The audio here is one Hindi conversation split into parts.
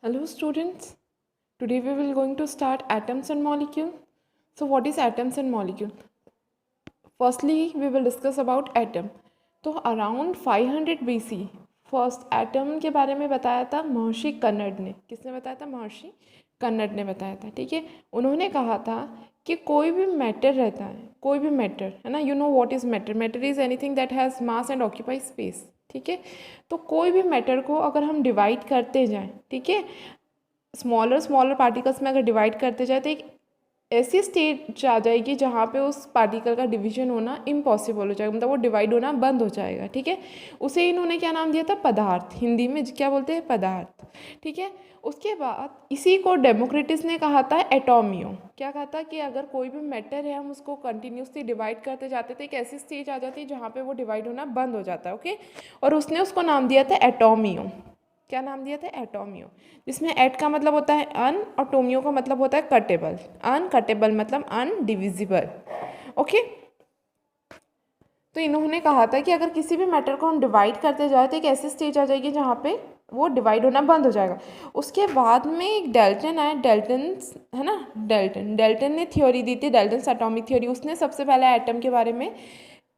Hello students, today we will going to start atoms and molecule. So what is atoms and molecule? Firstly we will discuss about atom. तो अराउंड 500 BC फर्स्ट एटम के बारे में बताया था महर्षि कन्नड ने. किसने बताया था? महर्षि कन्नड ने बताया था. ठीक है, उन्होंने कहा था कि कोई भी मैटर रहता है, कोई भी मैटर है ना, you know what is matter. Matter is anything that has mass and occupy space. ठीक है, तो कोई भी मैटर को अगर हम डिवाइड करते जाएं, ठीक है, स्मॉलर स्मॉलर पार्टिकल्स में अगर डिवाइड करते जाए तो एक ऐसी स्टेज आ जाएगी जहाँ पे उस पार्टिकल का डिवीजन होना इम्पॉसिबल हो जाएगा, मतलब वो डिवाइड होना बंद हो जाएगा. ठीक है, उसे इन्होंने क्या नाम दिया था? पदार्थ. हिंदी में क्या बोलते हैं? पदार्थ. ठीक है, उसके बाद इसी को डेमोक्रिटस ने कहा था एटोमियो. क्या कहा था? कि अगर कोई भी मैटर है हम उसको कंटिन्यूसली डिवाइड करते जाते थे, एक ऐसी स्टेज आ जाती है जहाँ पे वो डिवाइड होना बंद हो जाता है. ओके, और उसने उसको नाम दिया था एटोमियो. क्या नाम दिया था? एटोमियो. जिसमें एट का मतलब होता है अन और टोमियो का मतलब होता है कटेबल. अनकटेबल मतलब अनडिविजिबल. ओके, तो इन्होंने कहा था कि अगर किसी भी मैटर को हम डिवाइड करते जाए तो एक ऐसी स्टेज आ जाएगी जहाँ पे वो डिवाइड होना बंद हो जाएगा. उसके बाद में एक डेल्टन आया, डेल्टन है ना, डेल्टन ने थ्योरी दी थी, डेल्टन एटॉमिक थ्योरी. उसने सबसे पहले एटम के बारे में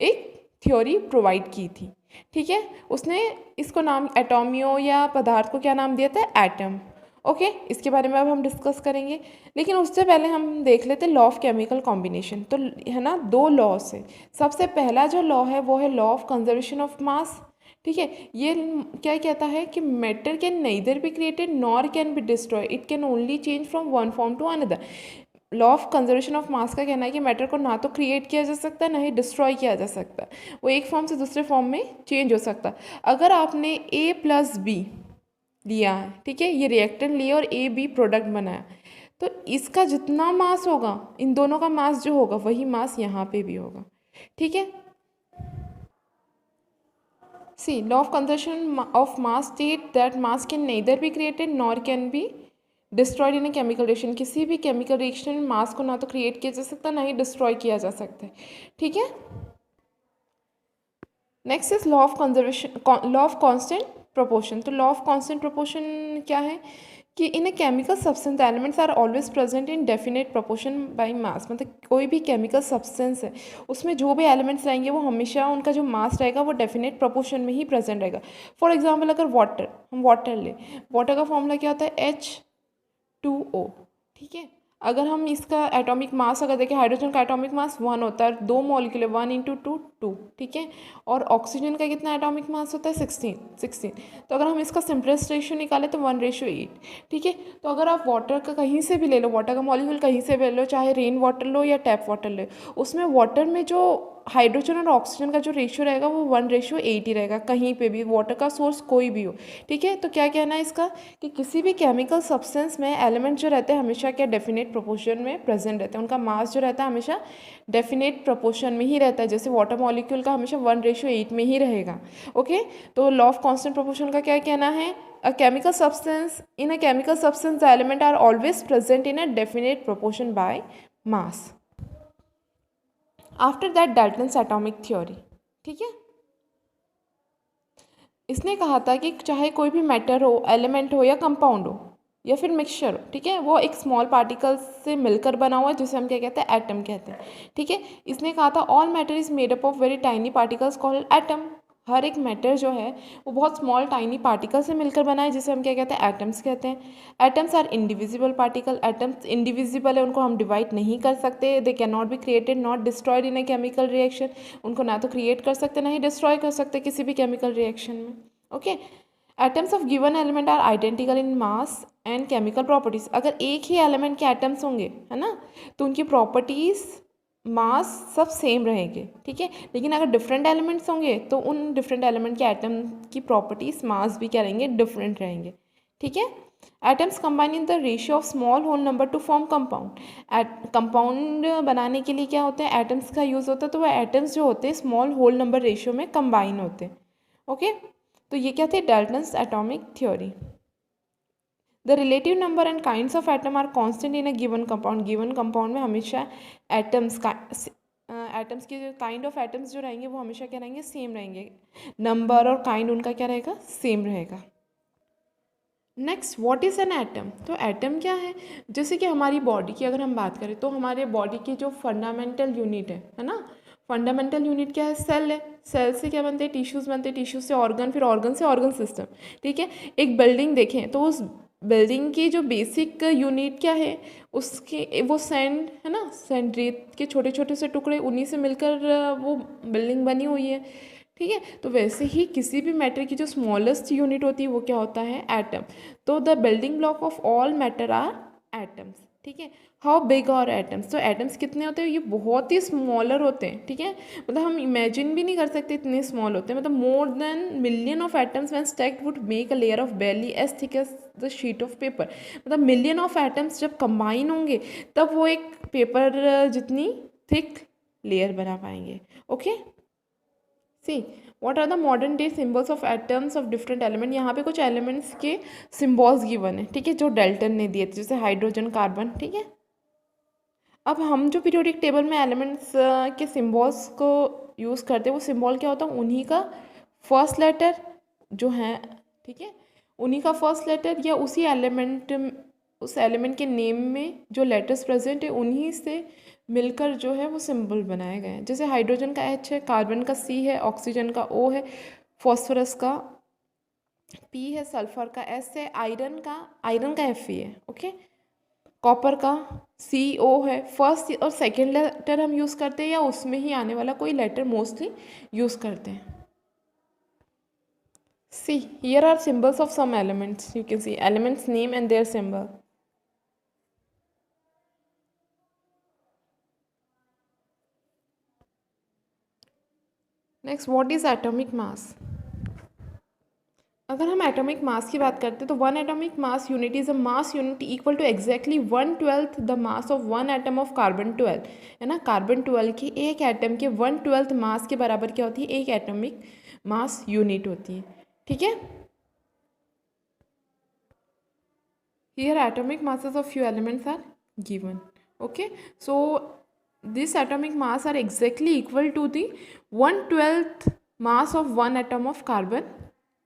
एक थ्योरी प्रोवाइड की थी. ठीक है, उसने इसको नाम एटोमियो या पदार्थ को क्या नाम दिया था? एटम. ओके, इसके बारे में अब हम डिस्कस करेंगे, लेकिन उससे पहले हम देख लेते लॉ ऑफ केमिकल कॉम्बिनेशन. तो है ना, दो लॉस है. सबसे पहला जो लॉ है वो है law of conservation of mass. ठीक है, ये क्या कहता है कि matter can neither be created nor can be destroy, it can only change from one form to another. Law of conservation of mass का कहना है कि मैटर को ना तो क्रिएट किया जा सकता है ना ही डिस्ट्रॉय किया जा सकता है, वो एक फॉर्म से दूसरे फॉर्म में चेंज हो सकता है. अगर आपने ए प्लस बी लिया है, ठीक है, ये रिएक्टेंट लिया और ए बी प्रोडक्ट बनाया, तो इसका जितना मास होगा, इन दोनों का मास जो होगा वही मास यहाँ पे भी होगा. ठीक है, see law of conservation of mass state that mass can neither be created nor can be destroyed in a chemical reaction. किसी भी केमिकल रिएक्शन में मास को ना तो क्रिएट किया जा सकता ना ही डिस्ट्रॉय किया जा सकता है. ठीक है, next is law of conservation, law of constant proportion. तो लॉ ऑफ कांस्टेंट प्रोपोर्शन क्या है कि in a chemical substance elements are always present in definite proportion by mass. मतलब कोई भी केमिकल सब्सटेंस है उसमें जो भी एलिमेंट्स रहेंगे वो हमेशा उनका जो मास रहेगा वो डेफिनेट प्रोपोर्शन में ही प्रेजेंट रहेगा. फॉर एग्जाम्पल अगर वाटर, हम वाटर लें, वाटर का फॉर्मूला क्या होता है? H2O. ठीक है, अगर हम इसका एटॉमिक मास अगर देखें, हाइड्रोजन का एटॉमिक मास 1 होता है, दो मॉलिक्यूल है, 1 × 2 2. ठीक है, और ऑक्सीजन का कितना एटॉमिक मास होता है? 16. तो अगर हम इसका सिंपलेस्ट रेशियो निकालें तो 1:8. ठीक है, तो अगर आप वाटर का कहीं से भी ले लो, वाटर का मॉलिक्यूल कहीं से भी ले लो, चाहे रेन वाटर लो या टैप वाटर लो, उसमें वाटर में जो हाइड्रोजन और ऑक्सीजन का जो रेशियो रहेगा वो 1:8 ही रहेगा, कहीं पे भी वाटर का सोर्स कोई भी हो. ठीक है, तो क्या कहना है इसका कि किसी भी केमिकल सब्सटेंस में एलिमेंट जो रहते हैं हमेशा क्या डेफिनेट प्रोपोर्शन में प्रेजेंट रहते हैं, उनका मास जो रहता है हमेशा डेफिनेट प्रोपोर्शन में ही रहता है. जैसे वाटर मॉलिक्यूल का हमेशा 1:8 में ही रहेगा. ओके, तो लॉ ऑफ कांस्टेंट प्रोपोर्शन का क्या कहना है? A chemical substance, in a chemical substance the element are always present in a definite proportion by mass. After that Dalton's atomic theory. ठीक है, इसने कहा था कि चाहे कोई भी मैटर हो, एलिमेंट हो या कंपाउंड हो या फिर मिक्सचर हो, ठीक है, वो एक स्मॉल पार्टिकल से मिलकर बना हुआ है जिसे हम क्या कहते हैं? एटम कहते हैं. ठीक है, इसने कहा था all matter is made up of very tiny particles called atom. हर एक मैटर जो है वो बहुत स्मॉल टाइनी पार्टिकल से मिलकर बना है जिसे हम क्या कहते हैं? एटम्स कहते हैं. Atoms are indivisible particle. Atoms indivisible है, उनको हम डिवाइड नहीं कर सकते. They can not be created not destroyed in a chemical reaction. उनको ना तो क्रिएट कर सकते ना ही डिस्ट्रॉय कर सकते किसी भी केमिकल रिएक्शन में. Okay, atoms of given element are identical in mass and chemical properties. अगर एक ही एलिमेंट के एटम्स होंगे, है ना, तो उनकी प्रॉपर्टीज, मास सब सेम रहेंगे. ठीक है, लेकिन अगर डिफरेंट एलिमेंट्स होंगे तो उन डिफरेंट एलिमेंट के एटम की प्रॉपर्टीज, मास भी क्या रहेंगे? डिफरेंट रहेंगे. ठीक है, atoms combine in the ratio of small whole number to form compound. Compound बनाने के लिए क्या होते हैं? एटम्स का यूज़ होता है. तो वो एटम्स जो होते हैं स्मॉल होल नंबर रेशियो में कंबाइन होते हैं. ओके, तो ये क्या थे? Dalton's atomic theory. The relative number and kinds of atom are constant in a given compound. Given compound में हमेशा एटम्स का एटम्स के जो काइंड ऑफ एटम्स जो रहेंगे वो हमेशा क्या रहेंगे? सेम रहेंगे. नंबर और काइंड उनका क्या रहेगा? सेम रहेगा. Next what is an atom. तो एटम क्या है, जैसे कि हमारी बॉडी की अगर हम बात करें तो हमारे बॉडी की जो फंडामेंटल यूनिट है ना, फंडामेंटल यूनिट क्या है, सेल है। सेल से क्या बनते हैं, टिश्यूज़ बनते हैं, टिश्यूज से ऑर्गन, फिर ऑर्गन से ऑर्गन सिस्टम। ठीक है, एक बिल्डिंग देखें तो उस बिल्डिंग की जो बेसिक यूनिट क्या है, उसके वो सैंड है ना, सैंड रेत के छोटे छोटे से टुकड़े, उन्हीं से मिलकर वो बिल्डिंग बनी हुई है। ठीक है, तो वैसे ही किसी भी मैटर की जो स्मॉलेस्ट यूनिट होती है वो क्या होता है, एटम। तो the building block of all matter are atoms. ठीक है, हाउ बिग आर एटम्स। तो एटम्स कितने होते हैं, ये बहुत ही स्मॉलर होते हैं। ठीक है, मतलब हम इमेजिन भी नहीं कर सकते इतने स्मॉल होते हैं। मतलब more than million of atoms when stacked would make a layer of barely as thick as the sheet of paper. मतलब मिलियन ऑफ एटम्स जब कंबाइन होंगे तब वो एक पेपर जितनी थिक लेयर बना पाएंगे। Okay, see what are the modern day symbols of atoms of different element. यहाँ पे कुछ एलिमेंट्स के सिम्बॉल्स गिवन है। ठीक है, जो डेल्टन ने दिए थे, जैसे हाइड्रोजन, कार्बन। ठीक है, अब हम जो पीरियोडिक टेबल में एलिमेंट्स के सिम्बॉल्स को यूज़ करते हैं, वो सिम्बॉल क्या होता है, उन्हीं का फर्स्ट लेटर जो है। ठीक है, उन्हीं का फर्स्ट लेटर या उसी एलिमेंट, उस एलिमेंट के नेम में जो लेटर्स प्रेजेंट है उन्हीं से मिलकर जो है वो सिंबल बनाए गए हैं। जैसे हाइड्रोजन का H है, कार्बन का C है, ऑक्सीजन का O है, फॉस्फोरस का P है, सल्फर का S है, आयरन का Fe है। ओके, कॉपर का CO है। फर्स्ट और सेकेंड लेटर हम यूज़ करते हैं या उसमें ही आने वाला कोई लेटर मोस्टली यूज़ करते हैं। See, here are symbols of some elements. You can see elements name and their symbol. Next, what is atomic mass? अगर हम एटॉमिक मास की बात करते हैं तो one atomic mass unit is a mass unit equal to exactly 1/12 the mass of one atom of carbon 12। है ना, कार्बन 12 की एक एटम के 1/12 मास के बराबर क्या होती है, एक एटॉमिक मास यूनिट होती है। ठीक है, here atomic masses of few elements are given. Okay, so this atomic mass are exactly equal to the 1/12 mass of one atom of carbon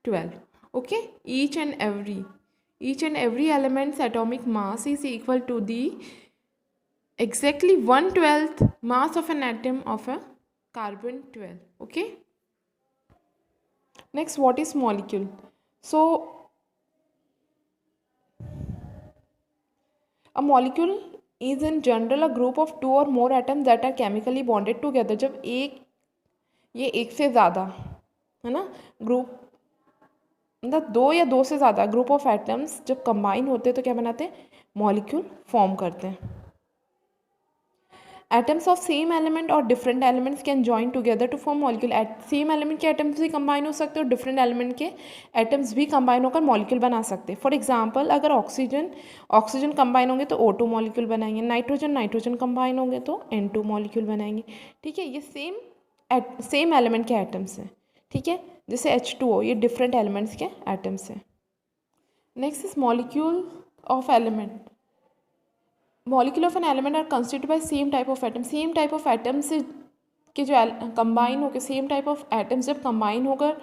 12. Okay, each and every element's atomic mass is equal to the exactly 1/12 mass of an atom of a carbon 12. Okay, next, what is molecule? So a molecule is in general a group of two or more atoms that are chemically bonded together. जब ये एक से ज़्यादा है ना ग्रुप, मतलब दो या दो से ज़्यादा ग्रुप ऑफ एटम्स जब कंबाइन होते हैं तो क्या बनाते हैं, मॉलिक्यूल फॉर्म करते हैं। एटम्स ऑफ सेम एलिमेंट और different elements can join together to form molecule. Same element के एटम्स भी कंबाइन हो सकते हैं और डिफरेंट एलिमेंट के एटम्स भी कंबाइन होकर मॉलिक्यूल बना सकते हैं। फॉर एग्जांपल, अगर ऑक्सीजन कंबाइन होंगे तो O2 मॉलिक्यूल बनाएंगे, नाइट्रोजन कंबाइन होंगे तो N2 मॉलिक्यूल बनाएंगे। ठीक है, ये सेम एलिमेंट के एटम्स हैं। ठीक है, जैसे H2O, ये डिफरेंट एलिमेंट्स के एटम्स हैं। Next is molecule of element. Molecule of an element are constitute by same type of atom. Same type of atom से के जो कंबाइन होकर, सेम टाइप ऑफ एटम्स जब कंबाइन होकर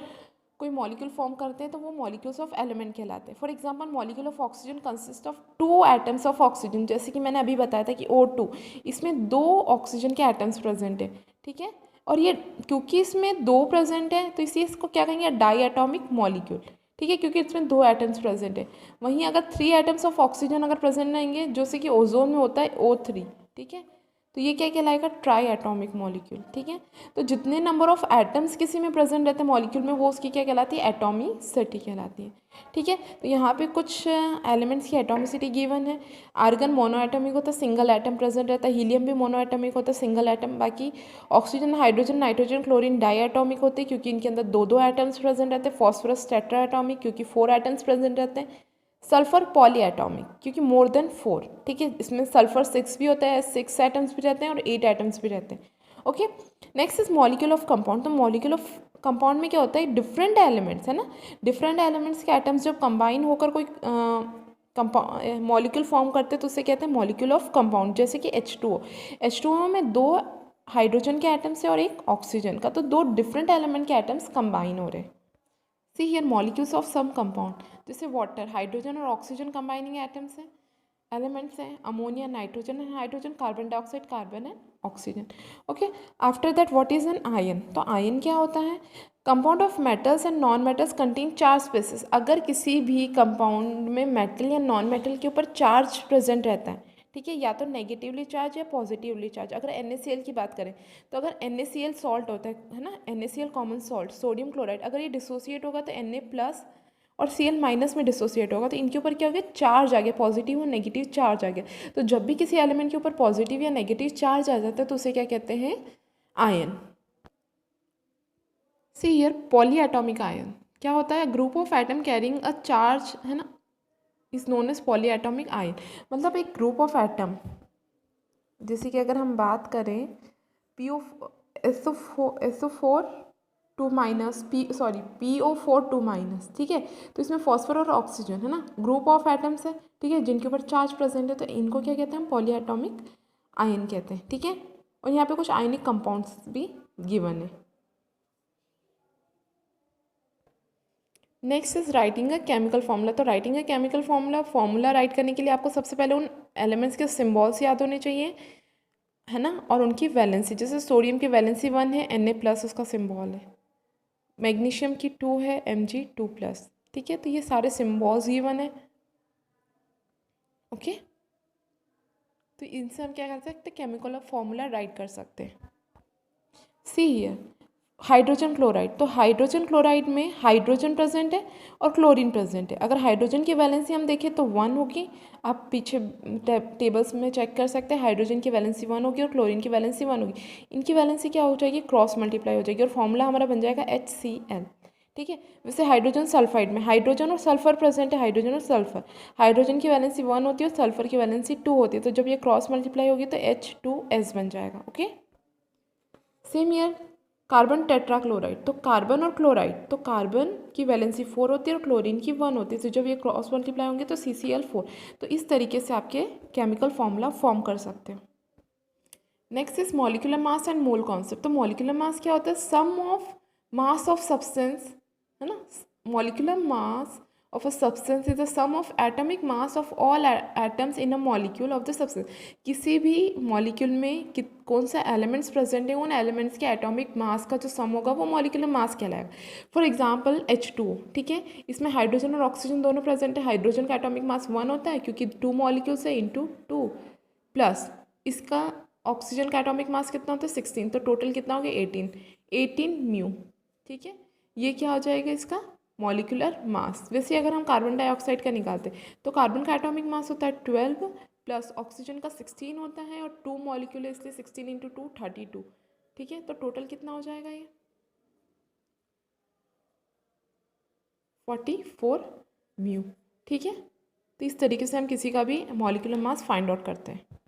कोई मॉलिक्यूल फॉर्म करते हैं तो वो मॉलिक्यूल्स ऑफ एलिमेंट कहलाते हैं। For example, molecule of oxygen consist of 2 atoms of oxygen. जैसे कि मैंने अभी बताया था कि O2, इसमें 2 ऑक्सीजन के एटम्स प्रेजेंट है। ठीक है, और ये क्योंकि इसमें 2 प्रेजेंट है तो इसी इसको क्या कहेंगे, डाई एटॉमिक मॉलिक्यूल। ठीक है, क्योंकि इसमें 2 एटम्स प्रेजेंट है। वहीं अगर 3 एटम्स ऑफ ऑक्सीजन अगर प्रेजेंट रहेंगे, जैसे कि ओजोन में होता है O3। ठीक है, तो ये क्या कहलाएगा, ट्राई एटॉमिक मॉलिक्यूल। ठीक है, तो जितने नंबर ऑफ एटम्स किसी में प्रेजेंट रहते हैं मॉलिक्यूल में, वो उसकी क्या कहलाती है, एटॉमिसिटी कहलाती है। ठीक है, तो यहाँ पे कुछ एलिमेंट्स की एटॉमिसिटी गिवन है। आर्गन मोनो एटॉमिक होता है, सिंगल एटम प्रेजेंट रहता है। हीलियम भी मोनो एटॉमिक होता है, सिंगल एटम। बाकी oxygen, hydrogen, nitrogen, chlorine diatomic होते हैं क्योंकि इनके अंदर 2 एटम्स प्रेजेंट रहते हैं। फॉस्फोरस टेट्रा एटॉमिक क्योंकि 4 एटम्स प्रेजेंट रहते हैं। सल्फर पॉली एटॉमिक क्योंकि मोर देन 4। ठीक है, इसमें सल्फर 6 भी होता है, 6 एटम्स भी रहते हैं और 8 एटम्स भी रहते हैं। Okay, next is molecule of compound. तो मॉलिक्यूल ऑफ कंपाउंड में क्या होता है, डिफरेंट एलिमेंट्स है ना, डिफरेंट एलिमेंट्स के एटम्स जब कंबाइन होकर कोई मॉलिक्यूल फॉर्म करते हैं तो उसे कहते हैं मॉलिक्यूल ऑफ कंपाउंड। जैसे कि H2O में 2 हाइड्रोजन के एटम्स है और 1 ऑक्सीजन का, तो 2 डिफरेंट एलिमेंट के एटम्स कंबाइन हो रहे हैं। See here molecules of some compound. जैसे वाटर, हाइड्रोजन और ऑक्सीजन कंबाइनिंग एटम्स हैं, एलिमेंट्स हैं, ammonia, nitrogen and hydrogen, carbon dioxide, carbon and oxygen. Okay, after that what is an ion? तो आयन क्या होता है? Compound of metals and non metals contain charge species. अगर किसी भी कंपाउंड में मेटल या नॉन मेटल के ऊपर चार्ज प्रेजेंट रहता है, ठीक है, या तो नेगेटिवली चार्ज या पॉजिटिवली चार्ज। अगर NaCl की बात करें तो अगर NaCl सॉल्ट होता है ना, NaCl common salt, sodium chloride, अगर ये डिसोसिएट होगा तो Na प्लस और Cl माइनस में डिसोसिएट होगा, तो इनके ऊपर क्या हो गया? चार्ज आ गया, पॉजिटिव और नेगेटिव चार्ज आ गया। तो जब भी किसी एलिमेंट के ऊपर पॉजिटिव या नेगेटिव चार्ज आ जाता है तो उसे क्या कहते हैं? Ion. See here, polyatomic ion क्या होता है? Group of atom carrying a charge, है ना, is known as polyatomic ion. मतलब एक ग्रुप ऑफ एटम, जैसे कि अगर हम बात करें SO4 2 माइनस PO4 2 माइनस, ठीक है, तो इसमें फॉस्फोर और ऑक्सीजन है ना, ग्रुप ऑफ एटम्स है, ठीक है, जिनके ऊपर चार्ज प्रेजेंट है, तो इनको क्या कहते हैं? हम पॉली एटॉमिक आयन कहते हैं, ठीक है। और यहाँ पे कुछ आयनिक कंपाउंड्स भी गिवन है। Next is writing a chemical formula. तो writing a chemical formula write करने के लिए आपको सबसे पहले उन एलिमेंट्स के सिम्बॉल्स याद होने चाहिए, है ना, और उनकी वैलेंसी। जैसे सोडियम की वैलेंसी 1 है, Na+ उसका सिम्बॉल है, मैग्नीशियम की 2 है, Mg2+, ठीक है। तो ये सारे सिम्बॉल्स गिवन है, ओके। तो इनसे हम क्या कर सकते हैं? केमिकल फॉर्मूला राइट कर सकते हैं। See here, hydrogen chloride. तो हाइड्रोजन क्लोराइड में हाइड्रोजन प्रेजेंट है और क्लोरीन प्रेजेंट है। अगर हाइड्रोजन की वैलेंसी हम देखें तो 1 होगी, आप पीछे टेबल्स में चेक कर सकते हैं, हाइड्रोजन की वैलेंसी 1 होगी और क्लोरीन की वैलेंसी 1 होगी। इनकी वैलेंसी क्या हो जाएगी? क्रॉस मल्टीप्लाई हो जाएगी और फॉर्मूला हमारा बन जाएगा HCl, ठीक है। वैसे हाइड्रोजन सल्फाइड में हाइड्रोजन और सल्फर प्रेजेंट है, हाइड्रोजन और सल्फर, हाइड्रोजन की वैलेंसी 1 होती है और सल्फर की वैलेंसी 2 होती है, तो जब ये क्रॉस मल्टीप्लाई होगी तो H2S बन जाएगा, okay. Same year, carbon tetrachloride. तो कार्बन और क्लोराइड, तो कार्बन की वैलेंसी 4 होती है और क्लोरीन की 1 होती है, तो जब ये क्रॉस मल्टीप्लाई होंगे तो CCl4। तो इस तरीके से आपके केमिकल फॉर्मूला फॉर्म कर सकते हो। Next is molecular mass and mole concept. तो मॉलिक्यूलर मास क्या होता है? सम ऑफ मास ऑफ सब्सटेंस, है ना, molecular mass of a substance is the sum of atomic mass of all atoms in a molecule of the substance। किसी भी मॉलिक्यूल में कौन सा एलिमेंट्स प्रेजेंट है, उन एलिमेंट्स के एटॉमिक मास का जो सम होगा वो मॉलिक्यूलर मास कहलाएगा। फॉर एग्जांपल H2O, ठीक है, इसमें हाइड्रोजन और ऑक्सीजन दोनों प्रेजेंट है। हाइड्रोजन का एटॉमिक मास 1 होता है क्योंकि 2 मॉलिक्यूल्स है इंटू 2, प्लस इसका ऑक्सीजन का एटॉमिक मास कितना होता है? 16, तो टोटल कितना हो गया? 18 म्यू, ठीक है। ये क्या हो जाएगा? इसका मॉलिक्यूलर मास। वैसे अगर हम कार्बन डाइऑक्साइड का निकालते तो कार्बन का एटॉमिक मास होता है 12 प्लस ऑक्सीजन का 16 होता है और 2 मॉलिक्यूल है इसलिए 16 इंटू 2 32, ठीक है। तो टोटल कितना हो जाएगा? ये 44 म्यू, ठीक है। तो इस तरीके से हम किसी का भी मॉलिक्यूलर मास फाइंड आउट करते हैं।